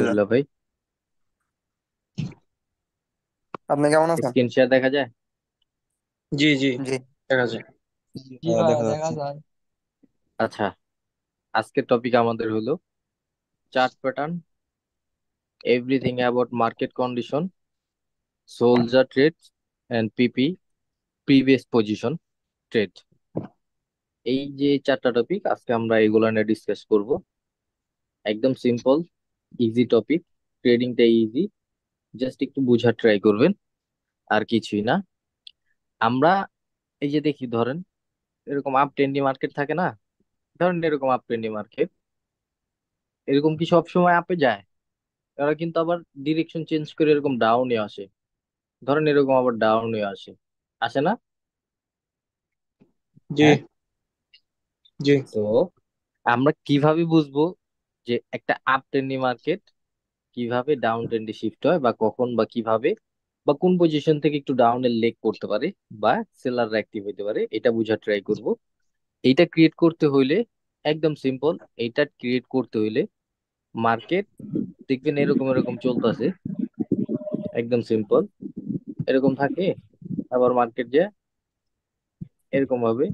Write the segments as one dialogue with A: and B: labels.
A: আলহামদুলিল্লাহ ভাই।
B: আপনি কেমন আছেন?
A: স্ক্রিন শেয়ার দেখা যায়?
C: জি জি,
B: জি।
C: দেখা যায়।
D: জি ভাইয়া
B: দেখা
D: দেখা
B: যাচ্ছে।
D: যায়।
A: আচ্ছা, আজকের টপিক আমাদের হলো chart pattern, everything about market condition, soldier trade and PP, previous position trade. এই যে চারটা টপিক আজকে আমরা এগুলো নিয়ে ডিসকাস করব। একদম সিম্পল, ইজি টপিক। ট্রেডিংটা ইজি, জাস্ট একটু বোঝার ট্রাই করবেন, আর কিছুই না। আমরা এই যে দেখি, ধরেন এরকম আপ ট্রেন্ডি মার্কেট থাকে না? ধরেন এরকম আপ ট্রেন্ডি মার্কেট, এরকম কি সব সময় আপে যায়? এরা কিন্তু আবার ডিরেকশন চেঞ্জ করে এরকম ডাউনে আসে। ধরেন এরকম আবার ডাউনে আসে, আসে না?
C: জি
A: হ্যাঁ।
C: জি।
A: তো আমরা কিভাবে বুঝবো যে একটা আপ ট্রেন্ডি মার্কেট কিভাবে ডাউন ট্রেন্ডে শিফট হয়, বা কখন, বা কিভাবে, বা কোন পজিশন থেকে একটু ডাউনের লেগ করতে পারে, বা সেলার অ্যাক্টিভ হতে পারে, এটা বুঝার ট্রাই করব। এইটা ক্রিয়েট করতে হইলে একদম সিম্পল। এইটা ক্রিয়েট করতে হইলে মার্কেট দেখবেন এরকম এরকম চলতেছে, একদম সিম্পল, এরকম থাকে। আবার মার্কেট যে এরকম ভাবে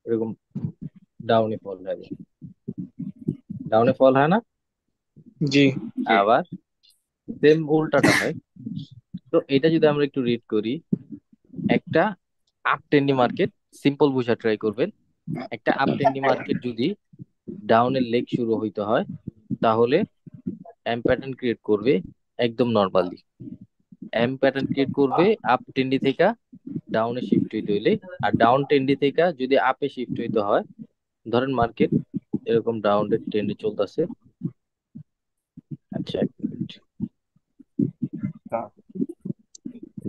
A: এরকম ডাউনে ফল হয়, ডাউনে ফল হয় না?
C: জি জি।
A: আবার সেম উল্টাটা হয়। তো এটা যদি আমরা একটু রিড করি, একটা আপ ট্রেন্ডি মার্কেট, সিম্পল বোঝা ট্রাই করবেন। একটা আপ ট্রেন্ডি মার্কেট যদি ডাউনের লেগ শুরু হইতে হয়, তাহলে এম প্যাটার্ন ক্রিয়েট করবে একদম নর্মালি। এম প্যাটার্ন ক্রিয়েট করবে আপ ট্রেন্ডি থেকে ডাউনে শিফট হইতে হইলে। আর ডাউন ট্রেন্ডি থেকে যদি আপে শিফট হইতে হয়, ধরেন মার্কেট এরকম ডাউন ট্রেন্ডে চলতেছে। আচ্ছা, এক মিনিট।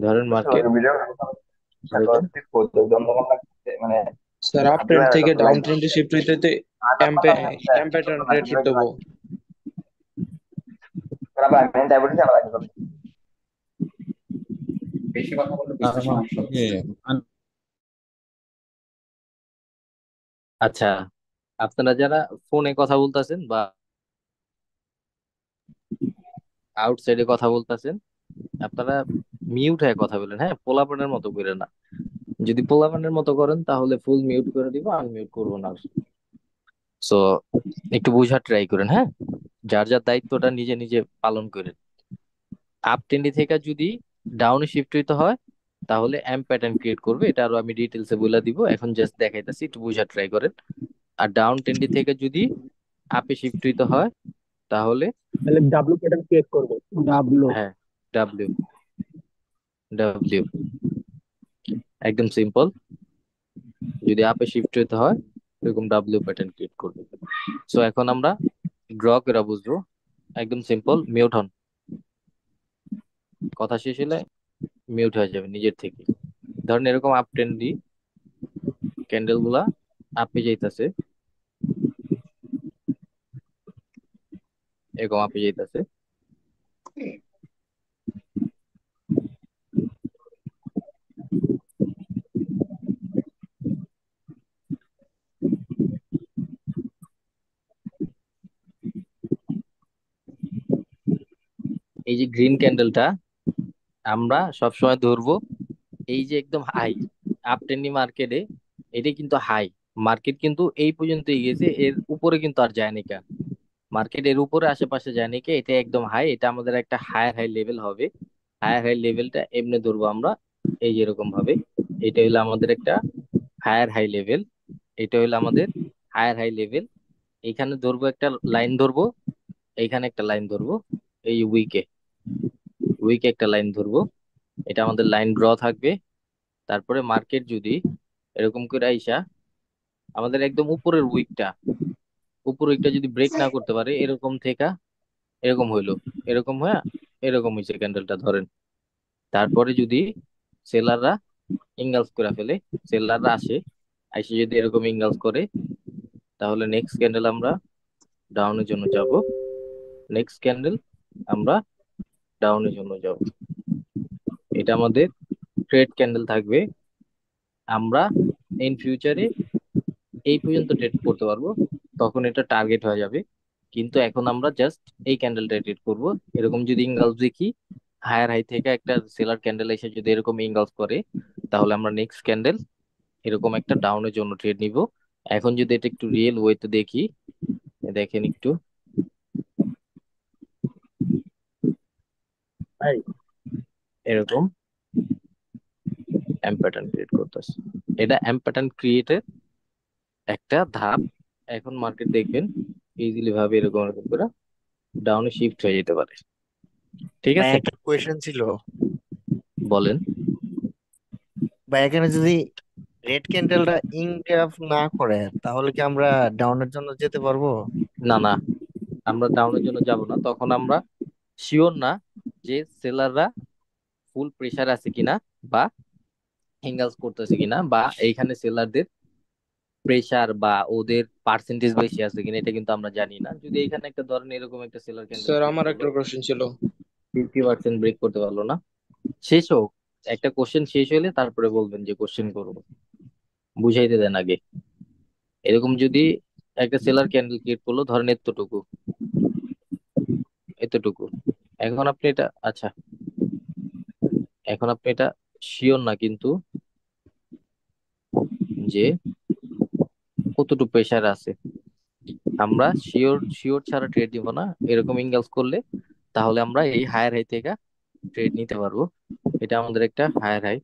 A: ধরেন মার্কেট এরকম,
B: মানে
C: স্যার, আপ ট্রেন্ড থেকে ডাউন ট্রেন্ডে শিফট হইতে হইতে এম প্যাটার্ন ক্রিয়েট করতে হবো।
A: আচ্ছা, আপনারা যারা ফোনে কথা বলতেছেন বা আউটসাইডে কথা বলতেছেন, আপনারা মিউট হয়ে কথা বলেন, হ্যাঁ, পোলাপানের মতো করে না। যদি পোলাপানের মতো করেন তাহলে ফুল মিউট করে দিব, আনমিউট করবো না। সো একটু বুঝার ট্রাই করেন, হ্যাঁ। যার যার দায়িত্বটা নিজে নিজে পালন করেন। আপ ট্রেন্ডি থেকে যদি ডাউনে শিফট হইতে হয়, তাহলে এম প্যাটার্ন ক্রিয়েট করবে। এটা আরো আমি ডিটেলসে বলে দিব, এখন জাস্ট দেখাইতেছি, একটু বুঝার ট্রাই করেন। আর ডাউন ট্রেন্ডি থেকে যদি আপে শিফট হইতে হয়, তাহলে
D: তাহলে ডাব্লু প্যাটার্ন ক্রিয়েট করবে। ডাব্লু।
A: হ্যাঁ, ডাব্লিউ, ডাব্লিউ, একদম সিম্পল। যদি আপে শিফট হইতে হয়, এরকম ডাব্লিউ প্যাটার্ন ক্রিয়েট করবে। সো এখন আমরা ড্র করে বুঝবো। একদম সিম্পল, মিউট হন। কথা শেষ হলে মিউট হয়ে যাবে নিজের থেকে। ধরেন এরকম আপ ট্রেন্ডি ক্যান্ডেল গুলা আপে যাইতাছে, এরকম আপে যাইতাছে। এই যে গ্রিন ক্যান্ডেলটা আমরা সবসময় ধরবো, এই যে একদম হাই আপ ট্রেন্ডি মার্কেটে, এটাই কিন্তু হাই। মার্কেট কিন্তু এই পর্যন্তই গেছে, এর উপরে কিন্তু আর যায়নি কা। মার্কেট এর উপরে আশেপাশে যায়নি কে, এটা একদম হাই। এটা আমাদের একটা হায়ার হাই লেভেল হবে। হায়ার হাই লেভেলটা এমনি ধরবো আমরা, এই যে এরকম ভাবে। এটা হলো আমাদের একটা হায়ার হাই লেভেল। এটা হলো আমাদের হায়ার হাই লেভেল। এইখানে ধরবো একটা লাইন ধরবো, এইখানে একটা লাইন ধরবো, এই উইকে, উইকে একটা লাইন ধরবো। এটা আমাদের লাইন ড্র থাকবে। তারপরে মার্কেট যদি এরকম করে আইসা আমাদের একদম উপরের উইকটা, উপর উইকটা যদি ব্রেক না করতে পারে, এরকম থেকে এরকম হইলো, এরকম হয়ে এরকম হয়েছে ক্যান্ডেলটা ধরেন। তারপরে যদি সেলাররা ইঙ্গালস করে ফেলে, সেলাররা আসে, আইসে যদি এরকম ইঙ্গালস করে, তাহলে নেক্সট ক্যান্ডেল আমরা ডাউনের জন্য যাব। নেক্সট ক্যান্ডেল আমরা ডাউনের জন্য যাব। এটা আমাদের ট্রেড ক্যান্ডেল থাকবে। আমরা ইন ফিউচারে এই পর্যন্ত ট্রেড করতে পারবো, তখন এটা টার্গেট হয়ে যাবে। কিন্তু এখন আমরা জাস্ট এই ক্যান্ডেলটা ট্রেড করব। এরকম যদি ইঙ্গালস দেখি, হায়ার হাই থেকে একটা সেলার ক্যান্ডেল এসে যদি এরকম ইঙ্গালস করে, তাহলে আমরা নেক্সট ক্যান্ডেল এরকম একটা ডাউনের জন্য ট্রেড নিব। এখন যদি এটা একটু রিয়েল ওয়েতে দেখি, দেখেন একটু,
D: ভাই
A: এরকম এম প্যাটার্ন ক্রিয়েট করতেছে। এটা এম প্যাটার্ন ক্রিয়েটের একটা ধাপ। এখন মার্কেট দেখবেন ইজিলি ভাবে এরকম এরকম করে ডাউনে শিফট হয়ে যেতে পারে। ঠিক
E: ভাই
A: আছে,
E: একটা কোয়েশ্চেন ছিল।
A: বলেন।
E: ভাই এখানে যদি রেড ক্যান্ডেলটা ইনক্যাপ না করে তাহলে কি আমরা ডাউনের জন্য যেতে পারবো?
A: না না, আমরা ডাউনের জন্য যাব না। তখন আমরা শিওর না যে সেলাররা ফুল প্রেসার আছে কিনা, বা হ্যাঙ্গালস করতেছে কিনা, বা এইখানে সেলারদের প্রেসার বা ওদের পার্সেন্টেজ বেশি আছে কিনা, এটা কিন্তু আমরা জানি না। যদি এখানে একটা ধরেন এরকম একটা সেলার ক্যান্ডেল
C: স্যার
A: ক্রিয়েট
C: আমার
A: করলো,
C: একটা কোশ্চেন ছিল।
A: 50% ব্রেক করতে পারলো না, শেষ হোক, একটা কোশ্চেন শেষ হলে তারপরে বলবেন যে কোশ্চেন করবো, বুঝাইতে দেন আগে। এরকম যদি একটা সেলার ক্যান্ডেল ক্রিয়েট করলো ধরেন এতটুকু, এতটুকু, এখন আপনি এটা, আচ্ছা, এখন আপনি এটা শিওর না কিন্তু যে কতটুকু প্রেসার আছে। আমরা শিওর শিওর ছাড়া ট্রেড দিব না। এরকম ইঙ্গালস করলে তাহলে আমরা এই হায়ার হাই থেকে ট্রেড নিতে পারবো। এটা আমাদের একটা হায়ার হাই।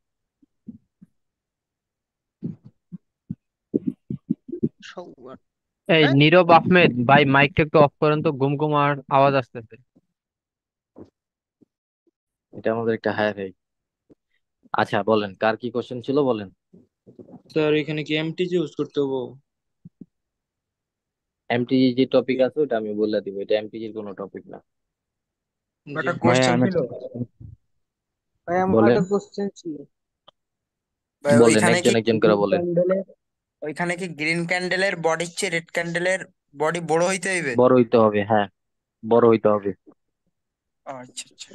F: এই নীরব আহমেদ ভাই, মাইকটা একটু অফ করেন তো, গুম গুম আর আওয়াজ আসতেছে।
A: এটা আমাদের একটা হায়ার হাই। আচ্ছা বলেন, কার কি কোশ্চেন ছিল বলেন।
C: স্যার এখানে কি এমটিজি ইউজ করতে হবে?
A: এমটিজি যে টপিক আছে ওটা আমি বলে দিব, এটা এমটিজির কোনো টপিক না।
C: জি।
B: একটা
G: ভাইয়া
B: কোশ্চেন
G: আমি
B: ছিল।
G: ভাই আমার
A: বলেন,
G: একটা কোশ্চেন ছিল।
B: ভাই
A: বলেন,
B: ওইখানে কি
A: একজন একজন করে
B: গ্রিন
A: বলেন।
B: ক্যান্ডেলের ওইখানে কি গ্রিন ক্যান্ডেলের বডির চেয়ে রেড ক্যান্ডেলের বডি বড় হইতে হইবে?
A: বড় হইতে হবে, হ্যাঁ, বড় হইতে হবে।
B: আচ্ছা আচ্ছা।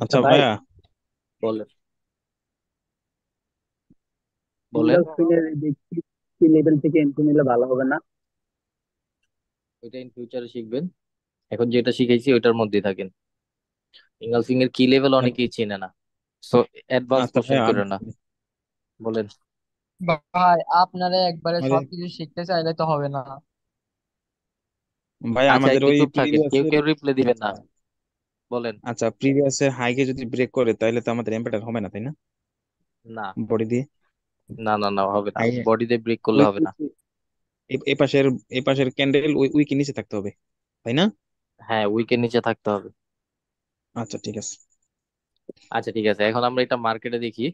G: আচ্ছা
D: ভাই
G: ভাইয়া,
A: বলেন, বলেন।
D: সিঙ্গেল স্ক্রিনের দেখছি কি লেভেল থেকে এন্ট্রি নিলে ভালো হবে না?
A: ওইটা ইন ফিউচারে শিখবেন। এখন যেটা শিখাইছি ওইটার মধ্যে থাকেন। ইঙ্গালসিং এর কি লেভেল অনেকেই চেনে না, সো অ্যাডভান্স
G: আচ্ছা
A: কোশ্চেন
G: ভাইয়া,
A: করে না। বলেন।
H: ভাই আপনারা একবারে
G: আমাদের
H: সবকিছু শিখতে চাইলে তো হবে না।
G: ভাইয়া
A: আচ্ছা
G: আমাদের
A: একটু
G: ওই
A: চুপ থাকেন, কেউ
G: প্রিভিয়াসের,
A: কেউ রিপ্লাই দিবেন না।
G: আচ্ছা
A: বলেন।
G: আচ্ছা, প্রিভিয়াসের হাইকে যদি ব্রেক করে তাহলে তো আমাদের এম্পেটার হবে না, তাই না?
A: না
G: বডি দিয়ে
A: না না না, হবে না,
G: হাই,
A: বডিতে ব্রেক করলে
G: ওই
A: হবে না।
G: এই পাশের, এই পাশের ক্যান্ডেল ওই উইকের নিচে থাকতে হবে, তাই না?
A: হ্যাঁ, উইকের নিচে থাকতে হবে।
G: আচ্ছা ঠিক আছে।
A: আচ্ছা ঠিক আছে, এখন আমরা এটা মার্কেটে দেখি,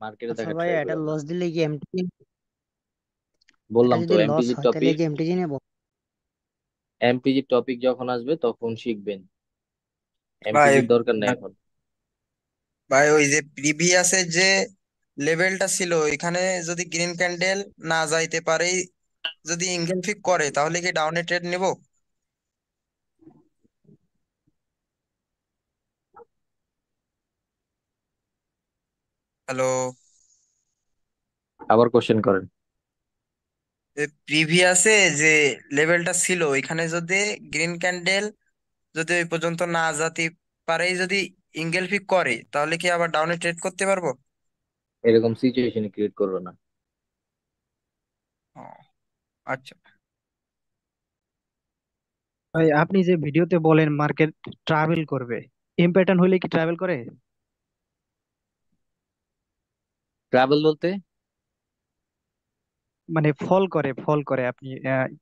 A: মার্কেটে
I: আচ্ছা
A: দেখা
I: ভাই,
A: ট্রাই করি
I: এটা
A: আমরা।
I: লস দিলে কি এমটিজি, এটা
A: বললাম তো
I: যদি লস
A: এমপিজি
I: হয় তাহলে
A: টপিক,
I: কি এমটিজি নেব?
A: এমপিজি টপিক যখন আসবে তখন শিখবেন,
B: ভাই
A: এমপিজির দরকার নেই এখন।
B: ভাই ওই যে প্রিভিয়াসের যে লেভেলটা ছিল এখানে যদি গ্রিন ক্যান্ডেল না যাইতে পারে, যদি ইঙ্গেল ফিক করে তাহলে কি ডাউনে ট্রেড নেব? হ্যালো।
A: আবার কোশ্চেন করেন।
B: প্রিভিয়াসে যে লেভেলটা ছিল এখানে যদি গ্রিন ক্যান্ডেল যদি ওই পর্যন্ত না যেতে পারে, যদি ইঙ্গেল ফিক করে তাহলে কি আবার ডাউনে ট্রেড করতে পারবো?
A: এরকম সিচুয়েশন ক্রিয়েট করবে না।
B: ও, আচ্ছা।
J: ভাই আপনি যে ভিডিওতে বলেন মার্কেট ট্রাভেল করবে, এম প্যাটার্ন হলে কি ট্রাভেল করে?
A: ট্রাভেল বলতে?
J: মানে ফল করে, ফল করে, আপনি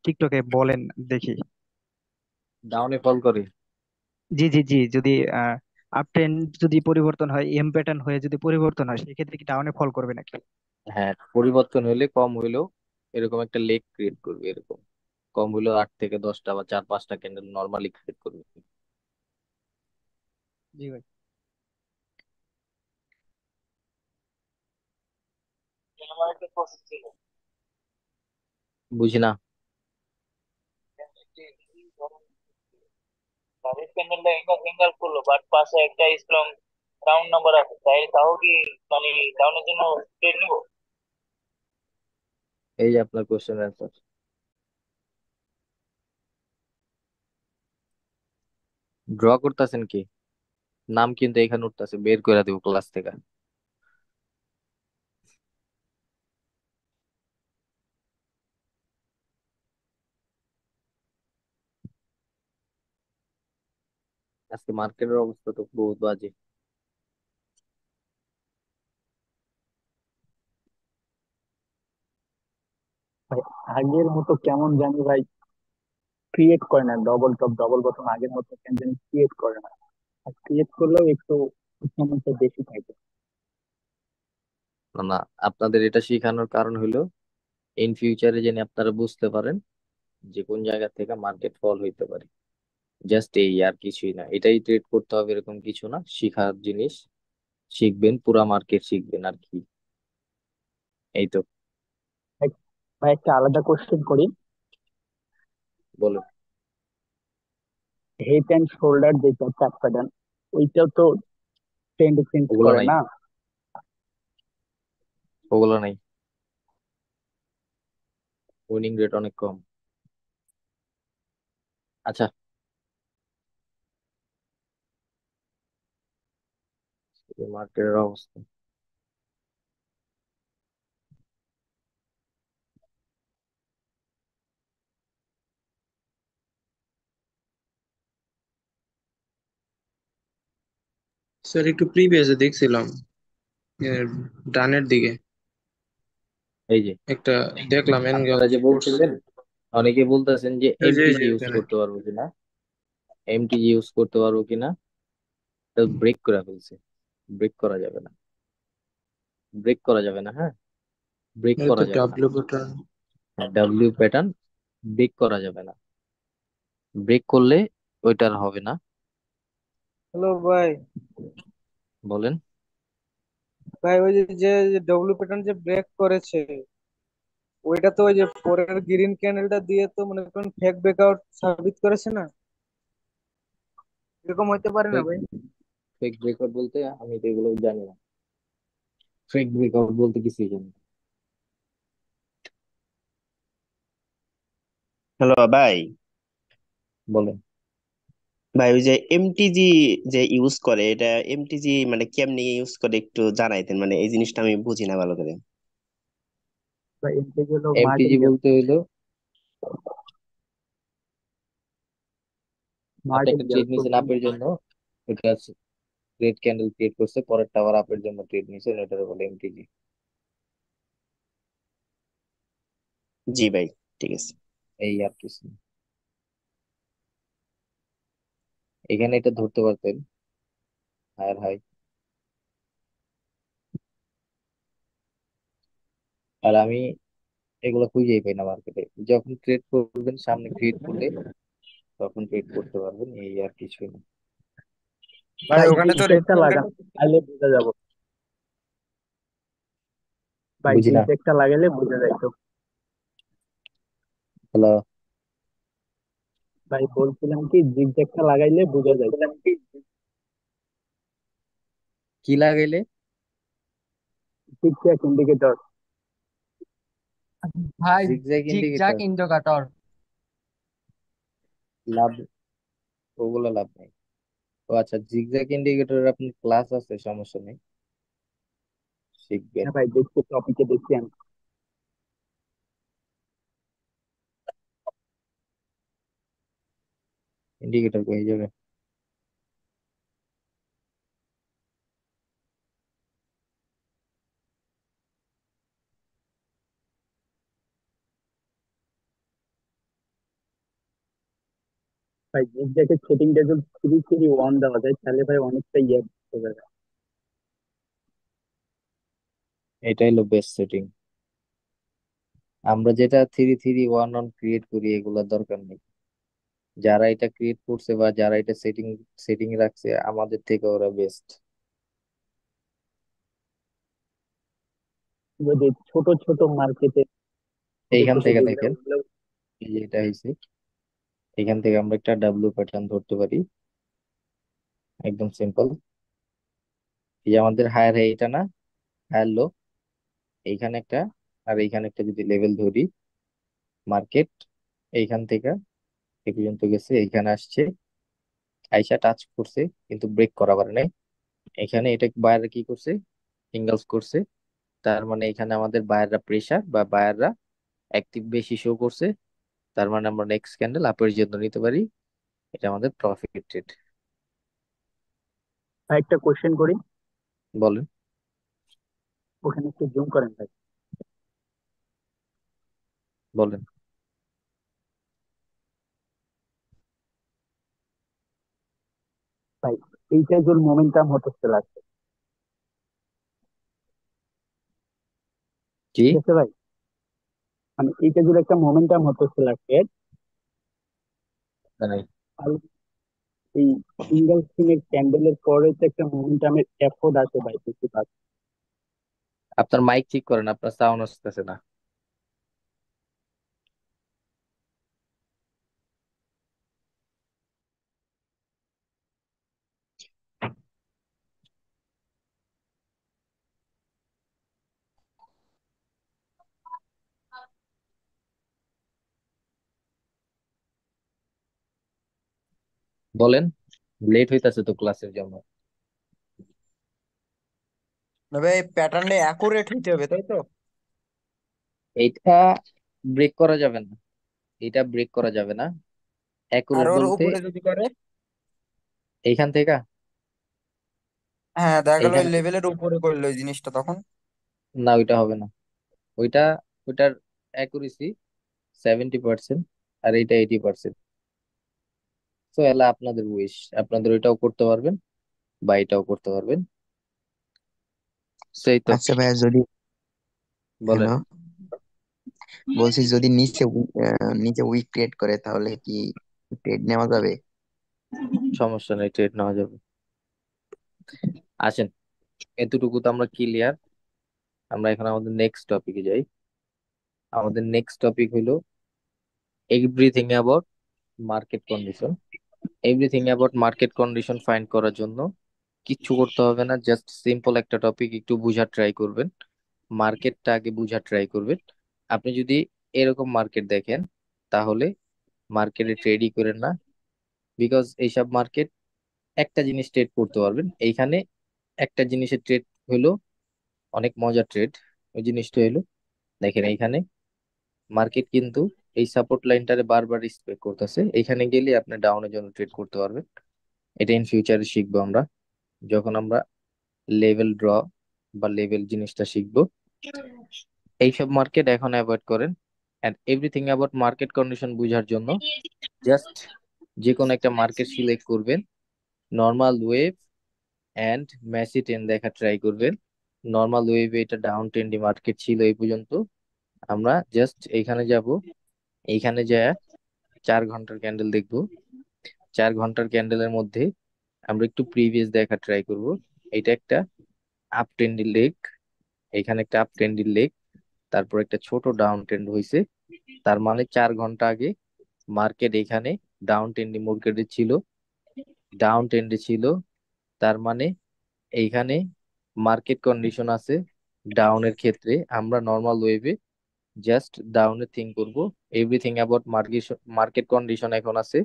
J: টিকটকে বলেন দেখি।
A: ডাউনে ফল করে?
J: জি জি জি, যদি আপ ট্রেন্ড যদি পরিবর্তন হয়, এম প্যাটার্ন হয়ে যদি পরিবর্তন হয়, সেক্ষেত্রে কি ডাউনে ফল করবে নাকি?
A: হ্যাঁ, পরিবর্তন হইলে কম হইলেও এরকম একটা লেগ ক্রিয়েট করবে, এরকম কম হইলেও 8 থেকে 10টা বা 4-5টা ক্যান্ডেল নর্মালি ক্রিয়েট করবে।
J: জি ভাই।
K: আমার একটা প্রসেস ছিল।
A: বুঝি না।
K: রেড ক্যান্ডেলটা এঙ্গেল করলো বাট পাশে একটা স্ট্রং রাউন্ড নাম্বার আছে, তাই তাও কি মানে ডাউনের জন্য ট্রেড নিবো?
A: এই যে আপনার কোশ্চেন অ্যান্সার। ড্র করতেছেন কি? নাম কিন্তু এখানে উঠতেছে, বের করে দিব ক্লাস থেকে। আজকে মার্কেটের অবস্থা তো বহুত বাজে।
D: ভাই আগের মতো কেমন জানি ভাই ক্রিয়েট করে না, ডবল টপ ডবল বটম আগের মতো কেন জানি ক্রিয়েট করে না। আর ক্রিয়েট করলেও একটু সমস্যা বেশি থাকে।
A: না না, আপনাদের এটা শেখানোর কারণ হলো ইন ফিউচারে যেন আপনারা বুঝতে পারেন যে কোন জায়গা থেকে মার্কেট ফল হইতে পারে। জাস্ট এই, আর কিছুই না। এটাই ট্রেড করতে হবে এরকম কিছু না, শিখার জিনিস। শিখবেন, পুরা মার্কেট শিখবেন আর কি। এই তো।
D: ভাই ভাই, একটা আলাদা কোশ্চেন করি।
A: বলেন।
D: হেড অ্যান্ড শোল্ডার যেটা চাপ প্যাটার্ন, ওইটাও তো ট্রেন্ড চেঞ্জ
A: ওগুলো
D: করে
A: নাই,
D: না?
A: ওগুলো নাই, উইনিং রেট অনেক কম। আচ্ছা, মার্কেটের অবস্থা।
C: স্যার একটু প্রিভিয়াসে দেখছিলাম এর ডানের দিকে
A: এই যে
C: একটা দেখলাম
A: আপনারা যে
C: এনগেলফ করছে।
A: বলছিলেন, অনেকে বলতেছেন যে
C: এই যে এই
A: এমটিজি
C: যে
A: ইউজ
C: এখানে।
A: করতে পারবো কিনা, এমটিজি ইউজ করতে পারবো কিনা। ব্রেক করে ফেলছে, ব্রেক করা যাবে না, ব্রেক করা যাবে না, হ্যাঁ, ব্রেক
C: এটা তো
A: করা যাবে না।
C: W pattern.
A: W pattern break করা যাবে না, ব্রেক করলে ওইটার হবে না।
L: হ্যালো ভাই।
A: বলেন।
L: ভাই ওই যে যে ডব্লিউ প্যাটার্ন যে ব্রেক করেছে, ওইটা তো ওই যে পরের গ্রিন ক্যান্ডেলটা দিয়ে তো মনে করেন ফেক ব্রেকআউট সাবিত করেছে না? এরকম হইতে পারে না
A: ফেক
L: ভাই?
A: ফেক ব্রেকআউট বলতে আমি তো এগুলো জানি না। ফেক ব্রেকআউট বলতে কিছুই জানি না।
I: হ্যালো ভাই।
A: বলেন।
I: ভাই ওই যে এমটিজি যে ইউজ করে, এটা এমটিজি মানে কেমনি ইউজ করে একটু জানাইতেন, মানে এই জিনিসটা আমি বুঝি না ভালো করে।
D: বা এমটি হলো
A: এমটিজি
D: মার্টিনগেল।
A: বলতে হইলো আপনি একটা
D: মার্টিনগেল
A: ট্রেড নিছেন আপের জন্য, এটা রেড ক্যান্ডেল ক্রিয়েট করছে, পরেরটা আবার আপের জন্য ট্রেড নিছেন, এটার বলে এমটিজি।
I: জি ভাই, ঠিক আছে।
A: এই আর কিছু না। এখানে এটা ধরতে পারতেন হায়ার হাই, আর আমি এগুলো খুঁজেই পাই না মার্কেটে। যখন ট্রেড করবেন সামনে ক্রিয়েট করলে তখন ট্রেড করতে পারবেন, এই আর কিছুই না।
B: ভাই
D: ভাই
B: ওখানে তো রেড
D: জিগজ্যাগটা
B: ক্যান্ডেল।
D: লাগান, তাহলে বোঝা যাবো। ভাই
A: বুঝি না।
D: জিগজ্যাগটা লাগাইলে বোঝা যায় তো।
A: হ্যালো।
D: ভাই বলছিলাম কি জিগজ্যাগটা লাগাইলে বোঝা যায় তো।
A: কি লাগাইলে?
D: Zigzag indicator.
H: ভাই
A: জিগজ্যাগ
H: জিগজাগ
A: ইন্ডিকেটর?
H: ইন্ডিকেটর।
A: লাভ, ওগুলো লাভ নেই। ও আচ্ছা, জিগজ্যাগ ইন্ডিকেটর আপনার ক্লাস আছে, সমস্যা নেই, শিখবেন।
D: হ্যাঁ ভাই দেখছি, টপিকে দেখছি আমি।
A: ইন্ডিকেটর হয়ে যাবে।
D: ভাই জিগজ্যাগের সেটিংটা যদি 3-3-1 দেওয়া যায় তাহলে ভাই অনেকটা ইয়ে বোঝা যায়।
A: এটাই হলো বেস্ট সেটিং। আমরা যেটা 3-3-1 ক্রিয়েট করি, এগুলোর দরকার নেই। যারা এটা ক্রিয়েট করছে বা যারা এটা সেটিং সেটিং রাখছে, আমাদের থেকে ওরা বেস্ট।
D: যদি ছোট ছোট মার্কেটে ছোট
A: এইখান
D: ছোট
A: থেকে
D: যেগুলো,
A: দেখেন,
D: ওগুলো
A: এই যে এটা হয়েছে, এখান থেকে আমরা একটা ডাব্লিউ প্যাটার্ন ধরতে পারি, একদম সিম্পল। এই যে আমাদের হায়ার হাই এটা না, হায়ার লো, এইখানে একটা আর এইখানে একটা যদি লেভেল ধরি, মার্কেট এইখান থেকে এই পর্যন্ত গেছে, এইখানে আসছে, আইসা টাচ করছে কিন্তু ব্রেক করা পারে নাই। এখানে এটা বায়াররা কি করছে, সিঙ্গেলস করছে। তার মানে এখানে আমাদের বায়াররা প্রেসার বা বায়াররা অ্যাক্টিভ বেশি শো করছে। তার মানে আমরা নেক্সট ক্যান্ডেল আপের জন্য নিতে পারি। এটা আমাদের প্রফিট ট্রেড।
D: ভাই একটা কোশ্চেন করি,
A: বলেন।
D: ওখানে একটু জুম করেন ভাই।
A: বলেন।
D: ভাই এইটা জোর মোমেন্টাম হতে লাগছে,
A: কি?
D: ঠিক আছে ভাই? মানে এইটা জোর একটা মোমেন্টাম হতে লাগছে।
A: মানে
D: আর এই সিঙ্গেল স্ক্রিনের ক্যান্ডেলের পরে তো একটা মোমেন্টামের এফোর্ট আছে ভাই, বুঝতে পারছি।
A: আপনার মাইক ঠিক করেন, আপনার সাউন্ড আসতেছে না। বলেন, লেট হইতাছে তো ক্লাসের জন্য।
B: তবে এই প্যাটার্নটা অ্যাকুরেট হইতে হবে, তাই তো?
A: এইটা ব্রেক করা যাবে না, এটা ব্রেক করা যাবে না।
B: আর
A: অ্যাকুরেট
B: ওর
A: বলতে
B: উপরে যদি করে,
A: এইখান থেকে,
B: হ্যাঁ দেখা গেল ওই
A: এইখানে,
B: লেভেলের উপরে করলো ওই জিনিসটা, তখন
A: না ওইটা হবে না। ওইটা, ওইটার অ্যাকুরেসি 70%, আর এইটা 80%। তো এলা আপনাদের উইশ, আপনাদের ওইটাও করতে পারবেন বা এটাও করতে পারবেন। সেই তো।
M: আচ্ছা ভাইয়া, যদি
A: বলেন।
M: হ্যালো, বলছি যদি নিচে উইক ক্রিয়েট করে তাহলে কি ট্রেড নেওয়া যাবে?
A: সমস্যা নেই, ট্রেড নেওয়া যাবে। আসেন, এতটুকু তো আমরা ক্লিয়ার। আমরা এখন আমাদের নেক্সট টপিকে যাই। আমাদের নেক্সট টপিক হলো everything about market condition. Everything about market condition find করার জন্য কিচ্ছু করতে হবে না, জাস্ট সিম্পল একটা টপিক একটু বুঝার ট্রাই করবেন। মার্কেটটা আগে বুঝার ট্রাই করবেন। আপনি যদি এরকম মার্কেট দেখেন, তাহলে মার্কেটে ট্রেডই করেন না। বিকজ এইসব মার্কেট একটা জিনিস ট্রেড করতে পারবেন এইখানে। একটা জিনিসের ট্রেড হলো অনেক মজার ট্রেড। ওই জিনিসটা হলো, দেখেন এইখানে মার্কেট কিন্তু এই সাপোর্ট লাইনটারে বারবার রেসপেক্ট করতেছে। এইখানে গেলে আপনি ডাউনের জন্য ট্রেড করতে পারবেন। এটা ইন ফিউচারে শিখবো আমরা, যখন আমরা লেভেল ড্র বা লেভেল জিনিসটা শিখবো। এইসব মার্কেট এখন অ্যাভয়েড করেন। And everything about market condition বোঝার জন্য জাস্ট যে কোনো একটা মার্কেট সিলেক্ট করবেন, normal wave and messy ten দেখা ট্রাই করবেন। নর্মাল ওয়েভে এটা ডাউন ট্রেন্ডি মার্কেট ছিল এই পর্যন্ত। আমরা জাস্ট এইখানে যাব, এইখানে যায় 4 ঘন্টার ক্যান্ডেল দেখবো। 4 ঘন্টার ক্যান্ডেলের মধ্যে আমরা একটু প্রিভিয়াস দেখা ট্রাই করব। এটা একটা আপ ট্রেন্ডি লেগ, এখানে একটা আপ ট্রেন্ডি লেগ, তারপর একটা ছোট ডাউন ট্রেন্ড হয়েছে। তার মানে 4 ঘন্টা আগে মার্কেট এখানে ডাউন ট্রেন্ডি মার্কেটে ছিল, ডাউন ট্রেন্ডে ছিল। তার মানে এইখানে মার্কেট কন্ডিশন আছে ডাউনের ক্ষেত্রে। আমরা নর্মাল ওয়েভে জাস্ট ডাউনে থিঙ্ক করব। Everything about market market condition এখন আছে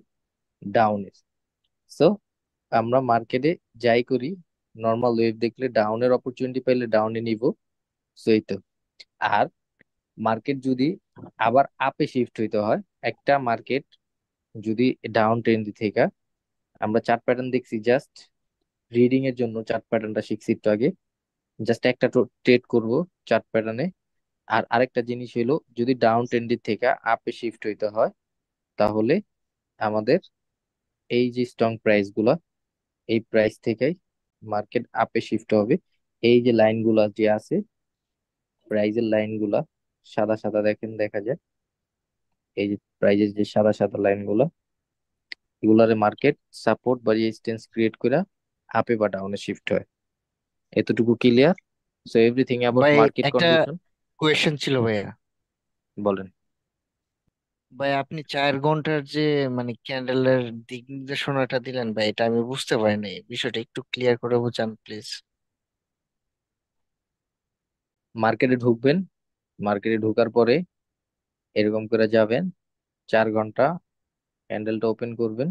A: ডাউনের। সো আমরা মার্কেটে যাই করি, নর্মাল ওয়েভ দেখলে ডাউনের অপরচুনিটি পাইলে ডাউনে নিব। সো এই তো। আর মার্কেট যদি আবার আপে শিফট হইতে হয়, একটা মার্কেট যদি ডাউন ট্রেন্ড থেকে, আমরা চার্ট প্যাটার্ন দেখছি, জাস্ট রিডিং এর জন্য চার্ট প্যাটার্নটা শিখছি একটু আগে। জাস্ট একটা ট্রেড করব চার্ট প্যাটার্নে। আর আরেকটা জিনিস হলো, যদি ডাউন ট্রেন্ডের থেকে আপে শিফট হইতে হয়, তাহলে আমাদের এই যে স্ট্রং প্রাইস গুলা, এই প্রাইস থেকেই মার্কেট আপে শিফট হবে। এই যে লাইন গুলা যে আছে, প্রাইজের লাইন গুলা সাদা সাদা দেখেন, দেখা যায় এই যে প্রাইজের যে সাদা সাদা লাইন গুলা, এগুলারে মার্কেট সাপোর্ট বা রেজিস্ট্যান্স ক্রিয়েট করে আপে বা ডাউনে শিফট হয়। এতটুকু ক্লিয়ার? সো এভরিথিং অ্যাবাউট
E: ভাই
A: মার্কেট
E: একটা
A: কন্ডিশন।
E: কোয়েশ্চেন ছিল ভাইয়া।
A: বলেন।
E: ভাই আপনি 4 ঘন্টার যে মানে ক্যান্ডেলের দিক নির্দেশনাটা দিলেন ভাই, এটা আমি বুঝতে পারিনি, বিষয়টা একটু ক্লিয়ার করে বুঝান প্লিজ।
A: মার্কেটে ঢুকবেন, মার্কেটে ঢোকার পরে এরকম করে যাবেন, 4 ঘন্টা ক্যান্ডেলটা ওপেন করবেন,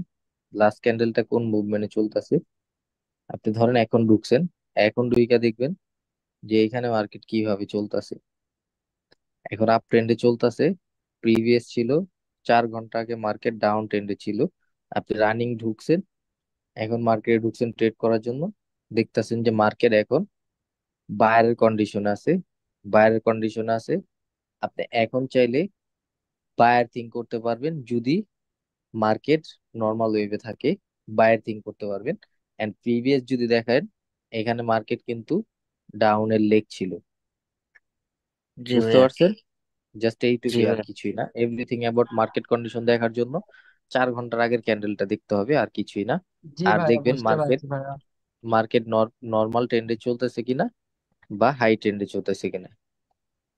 A: লাস্ট ক্যান্ডেলটা কোন মুভমেন্টে চলতেছে। আপনি ধরেন এখন ঢুকছেন, এখন ঢুইকা দেখবেন যে এখানে মার্কেট কিভাবে চলতেছে। এখন আপ ট্রেন্ডে চলতেছে, প্রিভিয়াস ছিল 4 ঘন্টা আগে মার্কেট ডাউন ট্রেন্ডে ছিল। আপনি রানিং ঢুকছেন, এখন মার্কেটে ঢুকছেন ট্রেড করার জন্য, দেখতেছেন যে মার্কেট এখন বায়ারের কন্ডিশন আছে, বায়ারের কন্ডিশন আছে। আপনি এখন চাইলে বায়ার থিঙ্ক করতে পারবেন, যদি মার্কেট নর্মাল ওয়েভে থাকে বায়ার থিঙ্ক করতে পারবেন। এন্ড প্রিভিয়াস যদি দেখেন, এখানে মার্কেট কিন্তু ডাউনের লেগ ছিল।
E: জি
A: বুঝতে
E: ভাইয়া।
A: পারছেন? জাস্ট
E: জি
A: এইটুকুই, আর
E: ভাইয়া।
A: কিছুই না। এভরিথিং অ্যাবাউট মার্কেট কন্ডিশন দেখার জন্য 4 ঘন্টার আগের ক্যান্ডেলটা দেখতে হবে, আর কিছুই না।
H: জি
A: আর
H: ভাইয়া,
A: দেখবেন
H: বুঝতে
A: মার্কেট
H: পারছি ভাইয়া।
A: মার্কেট নর্মাল ট্রেন্ডে চলতেছে কিনা বা হাই ট্রেন্ডে চলতেছে কিনা,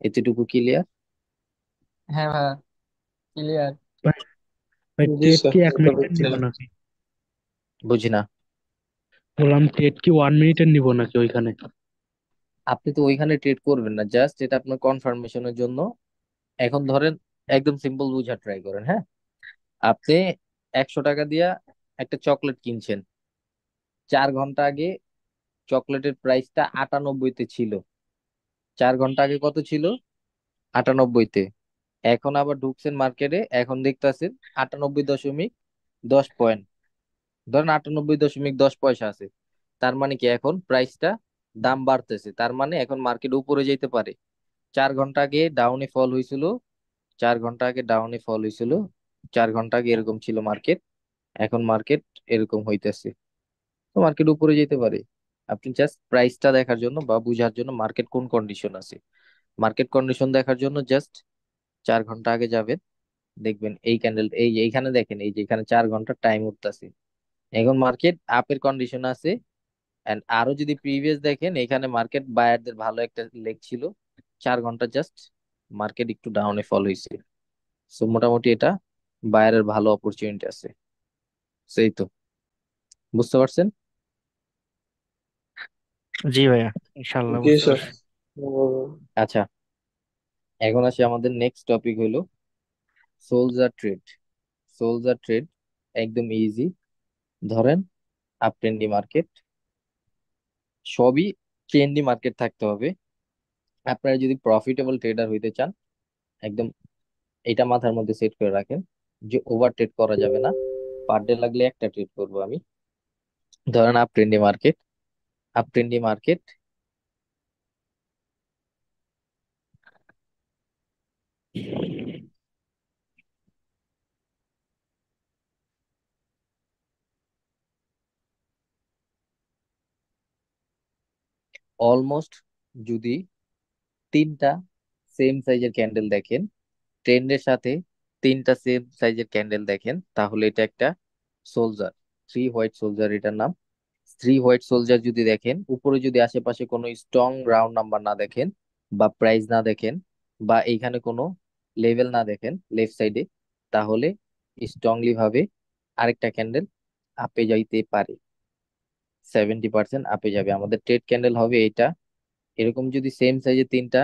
A: এতটুকু ক্লিয়ার?
H: হ্যাঁ ভাইয়া, ক্লিয়ার।
N: ভাই ভাই
L: জি
N: ট্রেড
L: স্যার,
N: কি এক
L: এটা
N: মিনিটের
L: বুঝছি।
N: নিব নাকি?
A: বুঝি না।
N: বললাম ট্রেড কি 1 মিনিটের নিব নাকি ওইখানে?
A: আপনি তো ওইখানে ট্রেড করবেন না, জাস্ট এটা আপনার কনফার্মেশনের জন্য। এখন ধরেন একদম সিম্পল বুঝা ট্রাই করেন, হ্যাঁ। আপনি 100 টাকা দিয়া একটা চকলেট কিনছেন, 4 ঘন্টা আগে চকলেটের প্রাইসটা 98-তে ছিল। 4 ঘন্টা আগে কত ছিল? 98-তে। এখন আবার ঢুকছেন মার্কেটে, এখন দেখতেছেন 98.10 পয়েন্ট, ধরেন 98.10 পয়সা আছে। তার মানে কি এখন প্রাইসটা দাম বাড়তেছে, তার মানে এখন মার্কেট উপরে যেতে পারে। 4 ঘন্টা আগে ডাউনে ফল হয়েছিল, 4 ঘন্টা আগে ডাউনে ফল হয়েছিল, 4 ঘন্টা আগে এরকম ছিল মার্কেট, এখন মার্কেট এরকম হইতেছে। তো মার্কেট উপরে যেতে পারে। আপনি জাস্ট প্রাইসটা দেখার জন্য বা বুঝার জন্য মার্কেট কোন কন্ডিশন আছে, মার্কেট কন্ডিশন দেখার জন্য জাস্ট 4 ঘন্টা আগে যাবেন, দেখবেন এই ক্যান্ডেল, এইখানে দেখেন, এই যে এখানে 4 ঘন্টা টাইম উঠতেছে, এখন মার্কেট আপের কন্ডিশন আছে। এন্ড আরো যদি প্রিভিয়াস দেখেন, এখানে মার্কেট বায়ারদের ভালো একটা লেগ ছিল, 4 ঘন্টা জাস্ট মার্কেট একটু ডাউনে ফল হয়েছে। সো মোটামুটি এটা বায়ারের ভালো অপরচুনিটি আছে। সেই তো, বুঝতে পারছেন?
E: জি ভাইয়া, ইনশাল্লাহ
L: জি
E: বুঝতে
L: স্যার।
E: পারছি।
A: আচ্ছা, এখন আসি আমাদের নেক্সট টপিক হলো সোলজার ট্রেড। সোলজার ট্রেড একদম ইজি। ধরেন আপ ট্রেন্ডি মার্কেট, সবই ট্রেন্ডি মার্কেট থাকতে হবে। আপনারা যদি প্রফিটেবল ট্রেডার হইতে চান, একদম এটা মাথার মধ্যে সেট করে রাখেন যে ওভার ট্রেড করা যাবে না। পার ডে লাগলে একটা ট্রেড করবো আমি। ধরেন up trendy market, up trendy market almost যদি 3টা সেম সাইজের ক্যান্ডেল দেখেন, ট্রেন্ডের সাথে 3টা সেম সাইজের ক্যান্ডেল দেখেন, তাহলে এটা একটা সোলজার, 3 হোয়াইট সোলজার এটার নাম। 3 হোয়াইট সোলজার যদি দেখেন, উপরে যদি আশেপাশে কোনো স্ট্রং রাউন্ড নাম্বার না দেখেন, বা প্রাইস না দেখেন, বা এইখানে কোনো লেভেল না দেখেন লেফট সাইডে, তাহলে স্ট্রংলি ভাবে আরেকটা ক্যান্ডেল আপে যাইতে পারে, 70% আপে যাবে। আমাদের ট্রেড ক্যান্ডেল হবে এটা। এরকম যদি সেম সাইজে 3টা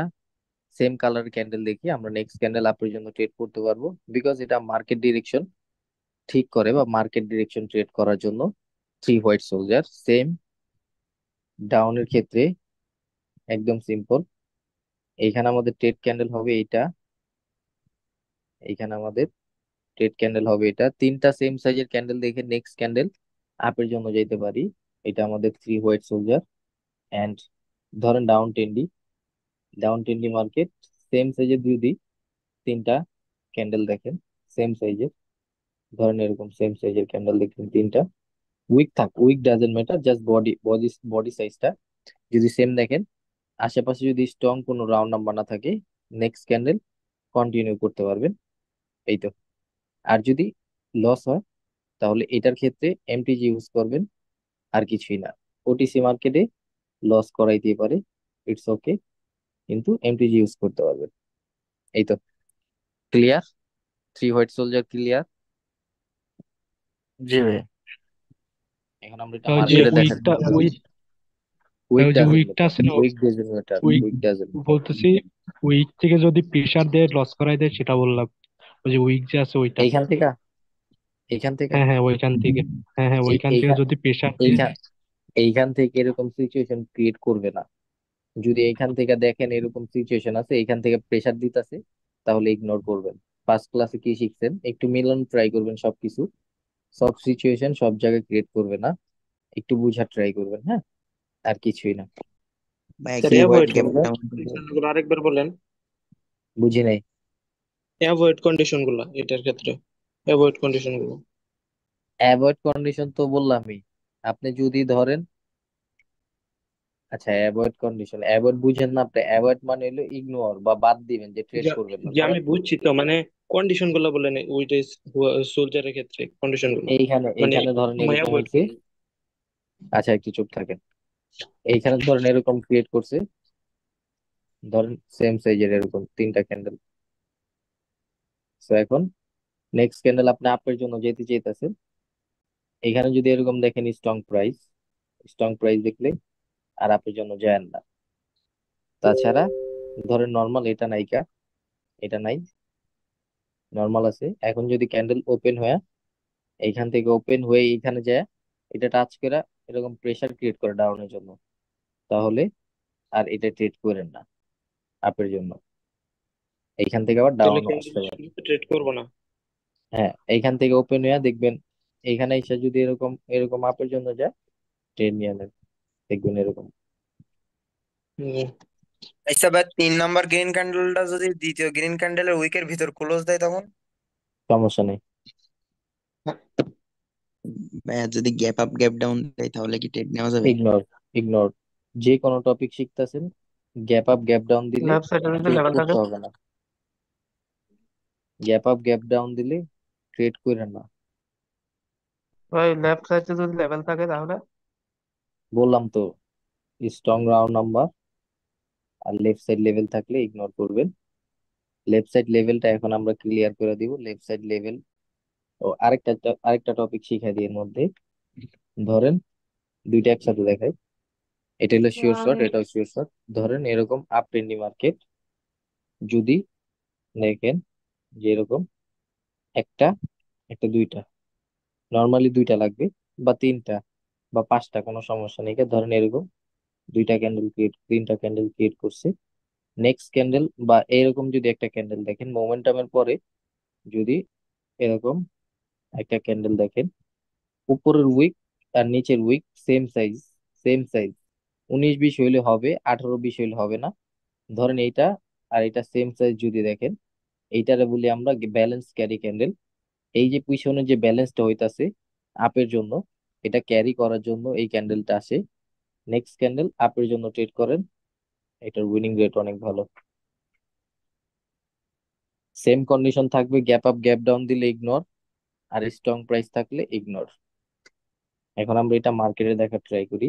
A: সেম কালার ক্যান্ডেল দেখি, আমরা নেক্সট ক্যান্ডেল আপের জন্য ট্রেড করতে পারবো, বিকজ এটা মার্কেট ডিরেকশন ঠিক করে, বা মার্কেট ডিরেকশন ট্রেড করার জন্য 3 হোয়াইট সোলজার। সেম ডাউনের ক্ষেত্রে একদম সিম্পল, এইখানে আমাদের ট্রেড ক্যান্ডেল হবে এইটা, এইখানে আমাদের ট্রেড ক্যান্ডেল হবে এটা। 3টা সেম সাইজের ক্যান্ডেল দেখে নেক্সট ক্যান্ডেল আপের জন্য যেতে পারি, এটা আমাদের 3 হোয়াইট সোলজার। অ্যান্ড ধরেন ডাউন টেন্ডি, ডাউন টেন্ডি মার্কেট সেম সাইজের যদি 3টা ক্যান্ডেল দেখেন সেম সাইজের, ধরেন এরকম সেম সাইজের ক্যান্ডেল দেখেন 3টা, উইক থাক, wick doesn't matter, just body body body সাইজটা যদি সেম দেখেন, আশেপাশে যদি স্ট্রং কোনো রাউন্ড নাম্বার না থাকে, নেক্সট ক্যান্ডেল কন্টিনিউ করতে পারবেন। এই তো। আর যদি লস হয়, তাহলে এটার ক্ষেত্রে এমটিজি ইউজ করবেন, আর কিছুই না। ওটিসি মার্কেটে লস করাইতে পারে, ইটস ওকে, কিন্তু এমটিজি ইউজ করতে পারবেন। এই তো, ক্লিয়ার? 3 white soldier clear?
E: জি ভাইয়া।
A: এখন আমরা এটা
N: ওই যে
A: মার্কেটে দেখার
N: উইকটা
A: চেষ্টা করি।
N: উইক ভাই
A: উইক
N: ওই যে
A: ডাজেন্ট
N: উইকটা
A: ম্যাটার,
N: আছে না,
A: wick doesn't matter,
N: wick
A: wick doesn't matter.
N: বলতেছি উইক থেকে যদি প্রেসার দিয়ে লস করাই দেয় সেটা বললাম। ওই যে উইক যে আছে ওইটা।
A: এইখান থেকে, এইখান থেকে
N: হ্যাঁ হ্যাঁ ওইখান থেকে, হ্যাঁ হ্যাঁ ওইখান থেকে
A: এইখান
N: যদি প্রেসার দিয়ে।
A: এইখান এইখান থেকে এরকম সিচুয়েশন ক্রিয়েট করবে না। যদি এইখান থেকে দেখেন এরকম সিচুয়েশন আছে, এইখান থেকে প্রেসার দিতেছে, তাহলে ইগনোর করবেন। ফার্স্ট ক্লাসে কি শিখছেন, একটু মিলন ট্রাই করবেন সবকিছু, সব সিচুয়েশন সব জায়গায় ক্রিয়েট করবে না, একটু বুঝার ট্রাই করবেন, হ্যাঁ, আর কিছুই না।
M: ভাই
G: স্যার
A: কিওয়ার্ড
G: অ্যাভয়েড
M: কিভাবে গ্যাপ
A: বলবো,
M: ডাউন?
G: কন্ডিশন গুলো আরেকবার বলেন।
A: বুঝি নাই।
G: অ্যাভয়েড কন্ডিশন গুলো এটার ক্ষেত্রে, অ্যাভয়েড কন্ডিশন গুলো।
A: অ্যাভয়েড কন্ডিশন তো বললামই, আপনি যদি ধরেন, আচ্ছা অ্যাভয়েড কন্ডিশন, অ্যাভয়েড বুঝেন না আপনি, অ্যাভয়েড মানে হলো ইগনোর বা বাদ দিবেন, যে ট্রেড
G: যে
A: করবেন না।
G: যে আমি
A: ধরেন
G: বুঝছি তো, মানে কন্ডিশন গুলো বলেন ওইটা, সোলজারের ক্ষেত্রে কন্ডিশন গুলো
A: এইখানে
G: মানে
A: এইখানে ধরেন
G: সময়
A: এরকম
G: অ্যাভয়েড
A: হয়েছে, আচ্ছা একটু চুপ থাকেন। এইখানে ধরেন এরকম ক্রিয়েট করছে, ধরেন সেম সাইজের এরকম তিনটা ক্যান্ডেল। তো এখন নেক্সট ক্যান্ডেল আপনি আপের জন্য যেতে চাইতেছেন, এখানে যদি এরকম দেখেন স্ট্রং প্রাইস দেখলে আর আপের জন্য যায় না। তাছাড়া ধরেন নর্মাল এটা নাইকা, এটা নাই, নর্মাল আছে। এখন যদি ক্যান্ডেল ওপেন হয়ে এইখান থেকে ওপেন হয়ে এইখানে যায়, এটা টাচ করে এরকম প্রেসার ক্রিয়েট করে ডাউনের জন্য, তাহলে আর এটা ট্রেড করেন না আপের জন্য। এইখান থেকে আবার
G: তাহলে
A: ডাউনও আসতে
G: ক্যান্ডেল
A: পারে।
G: শুরুতে ট্রেড করবো না।
A: হ্যাঁ, এইখান থেকে ওপেন হয়ে দেখবেন, এইখানে এসে যদি এরকম এরকম আপের জন্য যায়, ট্রেড নিয়ে নেন, দেখবেন এরকম।
G: হুম।
B: আচ্ছা ভাই, 3 নাম্বার গ্রিন ক্যান্ডেলটা যদি দ্বিতীয় গ্রিন ক্যান্ডেলের উইকের ভিতর ক্লোজ দেয় তখন?
A: সমস্যা নেই।
M: ভাইয়া যদি গ্যাপ আপ গ্যাপ ডাউন দেয় তাহলে কি ট্রেড নেওয়া যাবে?
A: Ignore, ignore. যে কোনো টপিক শিখতেছেন, গ্যাপ আপ গ্যাপ ডাউন দিলে
H: লেফট সাইডে যদি
A: ট্রেড
H: লেভেল থাকে,
A: করতে হবে না। গ্যাপ আপ গ্যাপ ডাউন দিলে ট্রেড করেন না।
H: ভাই লেফট সাইডে যদি লেভেল থাকে তাহলে?
A: বললাম তো, স্ট্রং রাউন্ড নাম্বার আর লেফট সাইড লেভেল থাকলে ইগনোর করবেন। লেফট সাইড লেভেলটা এখন আমরা ক্লিয়ার করে দিব। লেফট সাইড লেভেল, ও আরেকটা টপিক শিখাই দিই এর মধ্যে। ধরেন দুইটা একসাথে দেখাই, এটা হলো শিওর শর্ট, এটাও শিওর শর্ট। ধরেন এরকম আপ ট্রেন্ডি মার্কেট, যদি দেখেন যে এরকম একটা একটা দুইটা, নর্মালি দুইটা লাগবে বা তিনটা বা পাঁচটা, কোনো সমস্যা নেই। ধরেন এরকম দুইটা ক্যান্ডেল ক্রিয়েট, তিনটা ক্যান্ডেল ক্রিয়েট করছে, নেক্সট ক্যান্ডেল বা এরকম যদি একটা ক্যান্ডেল দেখেন মোমেন্টামের পরে, যদি এরকম একটা ক্যান্ডেল দেখেন, উপরের উইক আর নিচের উইক সেম সাইজ 19-20 হইলে হবে, 18-20 হইলে হবে না। ধরেন এইটা আর এটা সেম সাইজ যদি দেখেন, এইটারে বলি আমরা ব্যালেন্স ক্যারি ক্যান্ডেল। এই যে পিছনে যে ব্যালেন্সটা হইতাছে আপের জন্য, এটা ক্যারি করার জন্য এই ক্যান্ডেলটা আসে। নেক্সট ক্যান্ডেল আপের জন্য ট্রেড করেন, এটার উইনিং রেট অনেক ভালো। সেম কন্ডিশন থাকবে, গ্যাপ আপ গ্যাপ ডাউন দিলে ইগনোর, আর স্ট্রং প্রাইস থাকলে ইগনোর। এখন আমরা এটা মার্কেটে দেখার ট্রাই করি।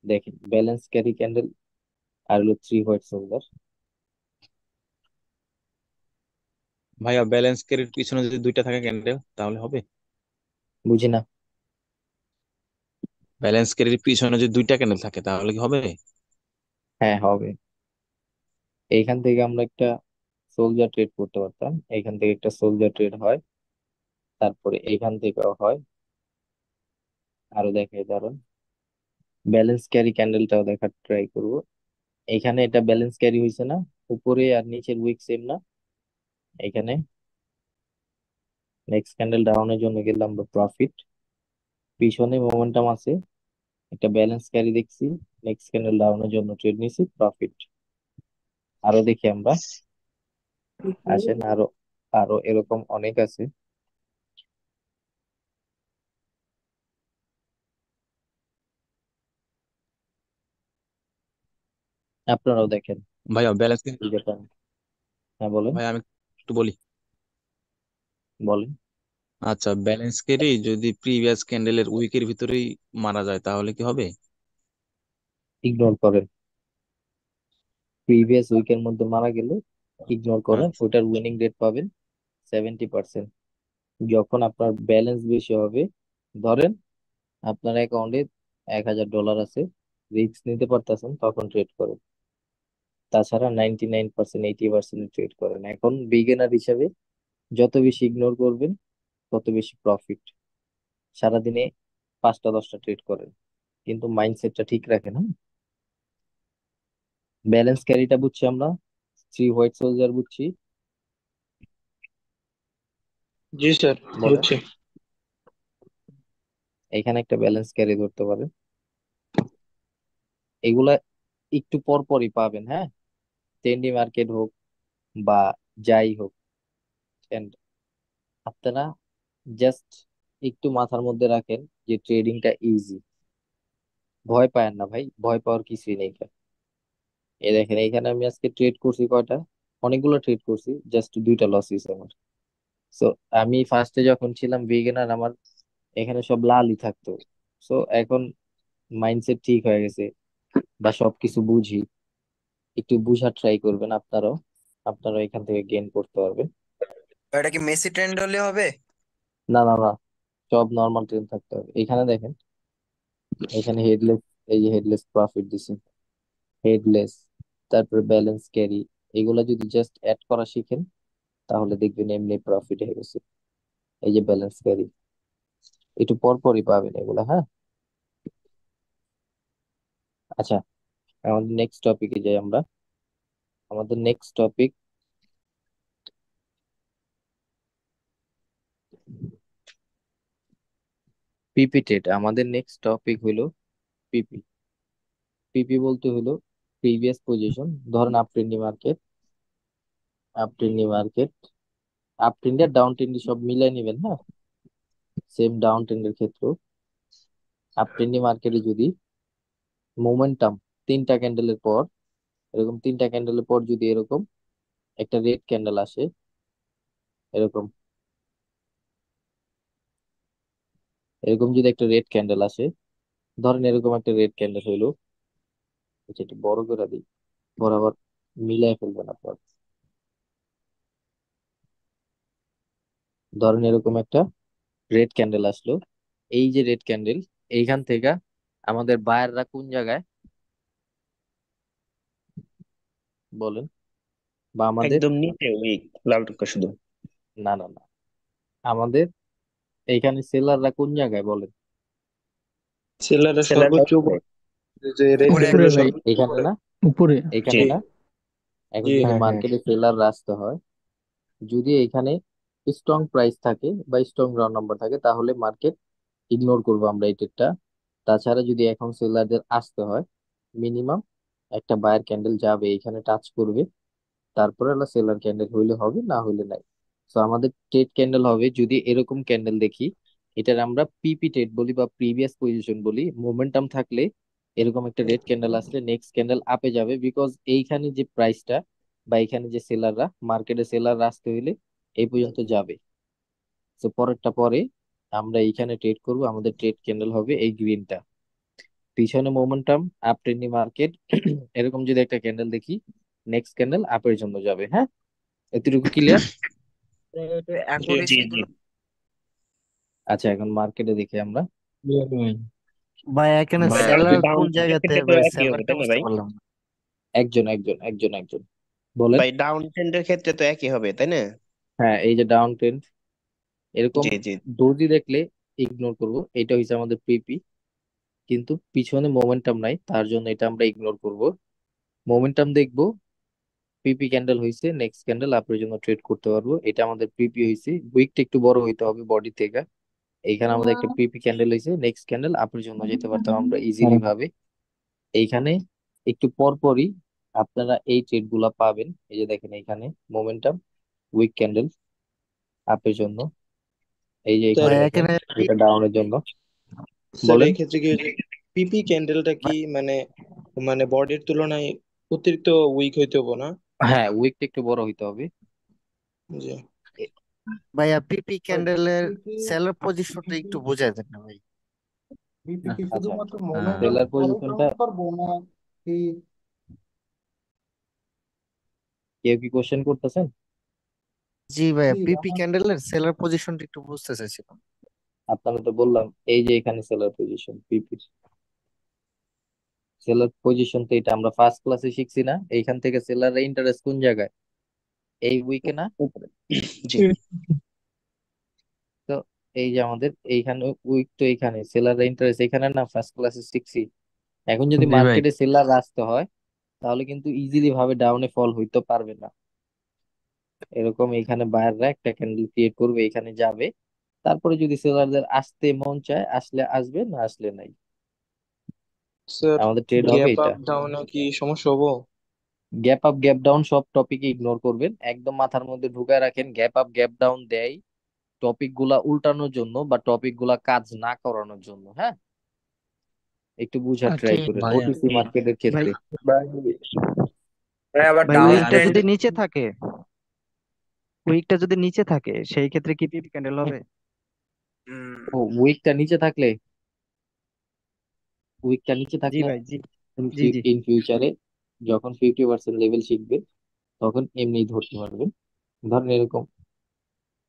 A: দেখেন ব্যালেন্স ক্যারি ক্যান্ডেল আর হলো 3 হোয়াইট সোল্ডার।
G: ভাইয়া ব্যালেন্স ক্যারির পিছনে যদি দুইটা থাকে ক্যান্ডেল তাহলে হবে?
A: বুঝি না।
G: ব্যালেন্স ক্যারির পিছনে যদি দুইটা ক্যান্ডেল থাকে তাহলে কি হবে?
A: হ্যাঁ হবে। এইখান থেকে আমরা একটা সোলজার ট্রেড করতে পারতাম, এইখান থেকে একটা সোলজার ট্রেড হয়, তারপরে এইখান থেকেও হয়। আরো দেখাই, দাঁড়ান ব্যালেন্স ক্যারি ক্যান্ডেলটাও দেখার ট্রাই করব। এইখানে এটা ব্যালেন্স ক্যারি হয়েছে না, উপরে আর নিচের উইক সেম না। এখানে নেক্সট ক্যান্ডেল ডাউনের জন্য গেলাম আমরা প্রফিট, পিছনে মোমেন্টাম আছে, একটা ব্যালেন্স ক্যারি দেখছি, নেক্সট ক্যান্ডেল ডাউনের জন্য ট্রেড নিছি, প্রফিট। আরো দেখি আমরা, আসেন আরো, আরো এরকম অনেক আছে। আপনারাও দেখেন,
G: ভাইয়া ব্যালেন্স,
A: বুঝতে পারেন। হ্যাঁ বলেন,
G: ভাই আমি একটু বলি।
A: বলেন।
G: আচ্ছা, ব্যালেন্স ক্যারি যদি প্রিভিয়াস ক্যান্ডেলের উইকের ভিতরেই মারা যায় তাহলে কি হবে?
A: ইগনোর করেন, প্রিভিয়াস উইকের মধ্যে মারা গেলে ইগনোর করেন,
G: আচ্ছা।
A: ওটার উইনিং রেট পাবেন 70%। যখন আপনার ব্যালেন্স বেশি হবে, ধরেন আপনার অ্যাকাউন্টে $1000 আছে, রিস্ক নিতে পারতেছেন তখন ট্রেড করেন, তাছাড়া 99% 80% ট্রেড করেন। এখন বিগিনার হিসাবে যত বেশি ইগনোর করবেন তত বেশি প্রফিট। সারাদিনে 5টা 10টা ট্রেড করেন, কিন্তু মাইন্ডসেটটা ঠিক রাখেন। হ্যাঁ, ব্যালেন্স ক্যারিটা বুঝছি আমরা, 3 হোয়াইট সোলজার বুঝছি।
C: জি স্যার,
A: বলেন,
C: বুঝছি।
A: এখানে একটা ব্যালেন্স ক্যারি ধরতে পারেন। এগুলা একটু পর পরই পাবেন। হ্যাঁ, ট্রেন্ডি মার্কেট হোক বা যাই হোক, and আপনারা জাস্ট একটু মাথার মধ্যে রাখেন যে ট্রেডিংটা ইজি। ভয় পায়েন না ভাই, ভয় পাওয়ার কিছুই নেই। এই দেখেন, এইখানে আমি আজকে ট্রেড করছি কয়টা, অনেকগুলো ট্রেড করছি, জাস্ট 2টা লস হয়েছে আমার। সো আমি ফার্স্টে যখন ছিলাম বিগিনার, আমার এখানে সব লালই থাকতো। সো এখন মাইন্ডসেট ঠিক হয়ে গেছে বা সবকিছু বুঝি। একটু বুঝার ট্রাই করবেন আপনারাও, আপনারা এখান থেকে গেইন করতে পারবেন।
B: এটা কি মেসি ট্রেন্ড হলে হবে?
A: না না না, সব নর্মাল ট্রেন থাকতে হবে। এখানে দেখেন, এখানে হেডলেস, এই যে হেডলেস প্রফিট দিছে, হেডলেস, তারপরে ব্যালেন্স ক্যারি, এগুলা যদি জাস্ট অ্যাড করা শিখেন তাহলে দেখবেন এমনি প্রফিট হয়ে গেছে। এই যে ব্যালেন্স ক্যারি, একটু পর পরই পাবেন এগুলা। হ্যাঁ, আচ্ছা, আমাদের নেক্সট টপিকে যাই আমরা। আমাদের নেক্সট টপিক পিপি ট্রেড। আমাদের নেক্সট টপিক হলো পিপি। পিপি বলতে হলো প্রিভিয়াস পজিশন। ধরেন up trendy market, up trendy market, up trendy আর ডাউন ট্রেন্ডি সব মিলাই নেবেন। হ্যাঁ, সেম ডাউন ট্রেন্ডের ক্ষেত্রে আপ ট্রেন্ডি মার্কেটে যদি মোমেন্টাম 3টা ক্যান্ডেলের পর, এরকম 3টা ক্যান্ডেলের পর যদি এরকম একটা রেড ক্যান্ডেল আসে, এরকম এরকম যদি একটা রেড ক্যান্ডেল আসে, ধরেন এরকম একটা রেড ক্যান্ডেল হইলো, আচ্ছা একটু বড় করে দিই, বরাবর মিলাই ফেলবেন আপনার। ধরেন এরকম একটা রেড ক্যান্ডেল আসলো, এই যে রেড ক্যান্ডেল, এইখান থেকে আমাদের বায়াররা কোন জায়গায় বলেন, বা আমাদের,
I: একদম নিচে উইক লাল টুকরা শুধু।
A: না না না, আমাদের এইখানে সেলাররা কোন জায়গায় বলেন?
C: সেলাররা
I: সেলাররা
C: সর্বোচ্চ উপরে, যে রেড
B: উপরে
N: উপরে
C: ক্যান্ডেলের
N: ভাই,
C: সর্বোচ্চ
A: এইখানে
C: উপরে।
A: না,
N: উপরে।
I: জি
A: এইখানে না। এখন
C: জি
A: যদি
C: হ্যাঁ হ্যাঁ।
A: মার্কেটে সেলাররা আসতে হয়, যদি এখানে স্ট্রং প্রাইস থাকে বা স্ট্রং গ্রাউন্ড নাম্বার থাকে তাহলে মার্কেট ইগনোর করবো আমরা এই ট্রেডটা। তাছাড়া যদি এখন সেলারদের আসতে হয়, মিনিমাম একটা বায়ার ক্যান্ডেল যাবে, এখানে টাচ করবে, তারপরে হলো সেলার ক্যান্ডেল হইলে হবে, না হইলে নাই। তো আমাদের ট্রেড ক্যান্ডেল হবে যদি এরকম ক্যান্ডেল দেখি, এটার আমরা পিপি ট্রেড বলি বা প্রিভিয়াস পজিশন বলি। মোমেন্টাম থাকলে এরকম একটা রেড ক্যান্ডেল আসলে নেক্সট ক্যান্ডেল আপে যাবে, বিকজ এইখানে যে প্রাইসটা বা এখানে যে সেলাররা, মার্কেটে সেলাররা আসতে হইলে এই পর্যন্ত যাবে। তো পরেরটা পরে আমরা এইখানে ট্রেড করব, আমাদের ট্রেড ক্যান্ডেল হবে এই গ্রিনটা। পিছনে মোমেন্টাম, আপ ট্রেন্ডিং মার্কেট, এরকম যদি একটা ক্যান্ডেল দেখি, নেক্সট ক্যান্ডেল আপের জন্য যাবে। হ্যাঁ, এতটুকু ক্লিয়ার?
E: এটা
C: জি
I: জি
E: অ্যাকুরেসি
I: জি।
E: গুলো।
A: আচ্ছা, এখন মার্কেটে দেখি আমরা।
E: ভাই এখানে
I: ভাই
E: সেলার
I: ডাউন
E: কোন
I: ট্রেন্ডের
E: জায়গাতে,
I: ক্ষেত্রে তো
E: ভাই
I: একই হবে
E: সেলারটা
I: তাই না
E: বুঝতে
I: ভাই?
E: পারলাম না।
A: একজন একজন একজন একজন বলেন।
I: ভাই ডাউন ট্রেন্ডের ক্ষেত্রে তো একই হবে তাই না?
A: হ্যাঁ, এই যে ডাউন ট্রেন্ড, এরকম
I: জি জি।
A: দর্জি দেখলে ইগনোর করব, এটা হচ্ছে আমাদের পিপি। কিন্তু পিছনে মোমেন্টাম নাই, তার জন্য এটা আমরা ইগনোর করব। মোমেন্টাম দেখবো, পিপি ক্যান্ডেল হয়েছে, নেক্সট ক্যান্ডেল আপের জন্য ট্রেড করতে পারবো, এটা আমাদের পিপি হয়েছে। উইকটা একটু বড় হইতে হবে বডি থেকে। এইখানে আমাদের একটা পিপি ক্যান্ডেল হয়েছে, নেক্সট ক্যান্ডেল আপের জন্য যেতে পারতাম আমরা ইজিলি ভাবে। এইখানে একটু পর পরই আপনারা এই ট্রেড গুলা পাবেন। এই যে দেখেন, এইখানে মোমেন্টাম, উইক ক্যান্ডেল আপের জন্য, এই যে
C: স্যার
A: এখানে
E: ভাই
A: দেখেন
E: এখানে
A: এটা ডাউনের জন্য।
C: স্যার
A: বলেন।
C: এই ক্ষেত্রে কি হয়েছে, পিপি ক্যান্ডেলটা কি মানে মানে বডির তুলনায় অতিরিক্ত উইক হইতে হবো না?
A: হ্যাঁ, উইকটা একটু বড় হইতে হবে।
C: জি।
A: এ-
E: ভাইয়া পিপি ক্যান্ডেলের সেলার পজিশনটা একটু বোঝায় দেন না ভাই।
A: আচ্ছা, সেলার পজিশনটা কেউ কি কোশ্চেন করতেছেন?
E: জি ভাইয়া, পিপি ক্যান্ডেলের সেলার পজিশনটা একটু বুঝতে চাইছিলাম।
A: আপনারা তো বললাম এই যে এখানে সেলার পজিশন পিপি। সেলার পজিশন তো এটা আমরা ফার্স্ট ক্লাসে শিখছি না, এইখান থেকে সেলারের ইন্টারেস্ট কোন জায়গায়, এই উইকে না?
C: জি
A: তো এই যে আমাদের এইখানে উইক, তো এইখানে সেলার ইন্টারেস্ট এখানে না ফার্স্ট ক্লাসে শিখছি। এখন যদি
F: জি ভাই।
A: মার্কেটে সেলার আসতে হয় তাহলে কিন্তু ইজিলি ভাবে ডাউনে ফল হইতে পারবে না। এরকম এইখানে বায়াররা একটা ক্যান্ডেল ক্রিয়েট করবে, এখানে যাবে, তারপরে যদি সেলারদের আসতে মন চায় আসলে আসবে, না আসলে নাই।
C: স্যার,
A: আমাদের ট্রেড হবে
C: গ্যাপ
A: এটা।
C: আপ ডাউনে কি সমস্যা হবো?
A: গ্যাপ আপ গ্যাপ ডাউন সব টপিকে ইগনোর করবেন, একদম মাথার মধ্যে ঢুকায় রাখেন গ্যাপ আপ গ্যাপ ডাউন দেয় টপিক গুলা উল্টানোর জন্য বা টপিক গুলা কাজ না করানোর জন্য। হ্যাঁ, একটু বুঝার
E: আচ্ছা
A: ট্রাই করেন
G: ভাই
A: ওটিসি মার্কেটের
J: ভাই
A: ক্ষেত্রে।
B: ভাই ভাই আবার
J: ভাই
B: ডাউন
G: ভাই
J: উইকটা
B: ট্রেন্ড
J: যদি নিচে থাকে, উইকটা যদি নিচে থাকে সেই ক্ষেত্রে কি পিপি ক্যান্ডেল হবে?
A: ও উইকটা নিচে থাকলে, উইকটা নিচে
J: জি
A: থাকলে
J: ভাই, জি জি জি।
A: ইন ফিউচারে যখন 50% লেভেল শিখবে তখন এমনি ধরতে পারবেন। ধরেন এরকম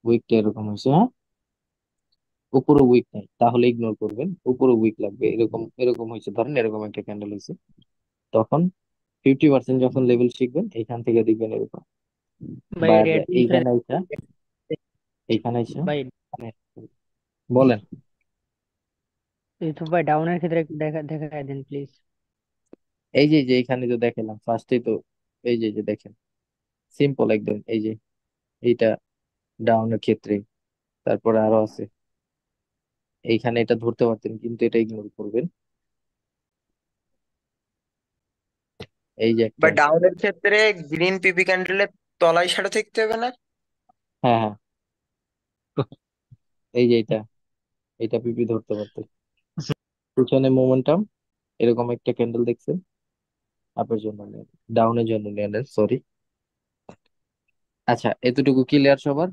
A: উইকটা এরকম হয়েছে, হ্যাঁ, উপরে উইক নাই তাহলে ইগনোর করবেন, উপরে উইক লাগবে, এরকম এরকম হয়েছে, ধরেন এরকম একটা ক্যান্ডেল হয়েছে, তখন 50% যখন লেভেল শিখবেন এখান থেকে দেখবেন এরকম
O: ভাই
A: বাইরে
O: রেড
A: এইখানে আইসা, এইখানে আইসা
O: ভাই
A: মানে বলেন।
O: ইউসুফ ভাই ডাউনের ক্ষেত্রে একটু দেখায় দেন প্লিজ।
A: এই যে এখানে তো দেখালাম ফার্স্টে তো, এই যে দেখেন সিম্পল একদম, এই যে এইটা ডাউনের ক্ষেত্রে, তারপরে আরো আছে, এইখানে এটা ধরতে পারতেন কিন্তু এটা ইগনোর করবেন। এই যে একটা,
B: বা ডাউনের ক্ষেত্রে গ্রিন পিপি ক্যান্ডেলের তলায় শাড়ো থাকতে হবে না?
A: হ্যাঁ হ্যাঁ, এই যে এটা, এটা পিপি ধরতে পারতেন। পিছনে মোমেন্টাম এরকম একটা ক্যান্ডেল দেখছেন, আপের জন্য নেন, ডাউনের জন্য নেন, সরি। আচ্ছা, এতটুকু ক্লিয়ার সবার?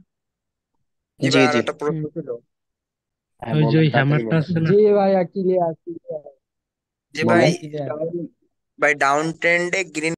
B: জি
C: জি
B: ভাই, আর
C: জি
B: একটা প্রশ্ন ছিল।
A: হ্যাঁ
N: ওই যে
A: বলেন,
N: ওই
A: তাড়াতাড়ি
N: হ্যামারটা
A: বলেন।
N: আছে না,
L: জি ভাইয়া ক্লিয়ার ক্লিয়ার
B: যে ভাই
A: বলেন।
L: ক্লিয়ার।
B: ডাউন, ভাই ডাউন ট্রেন্ডে গ্রিন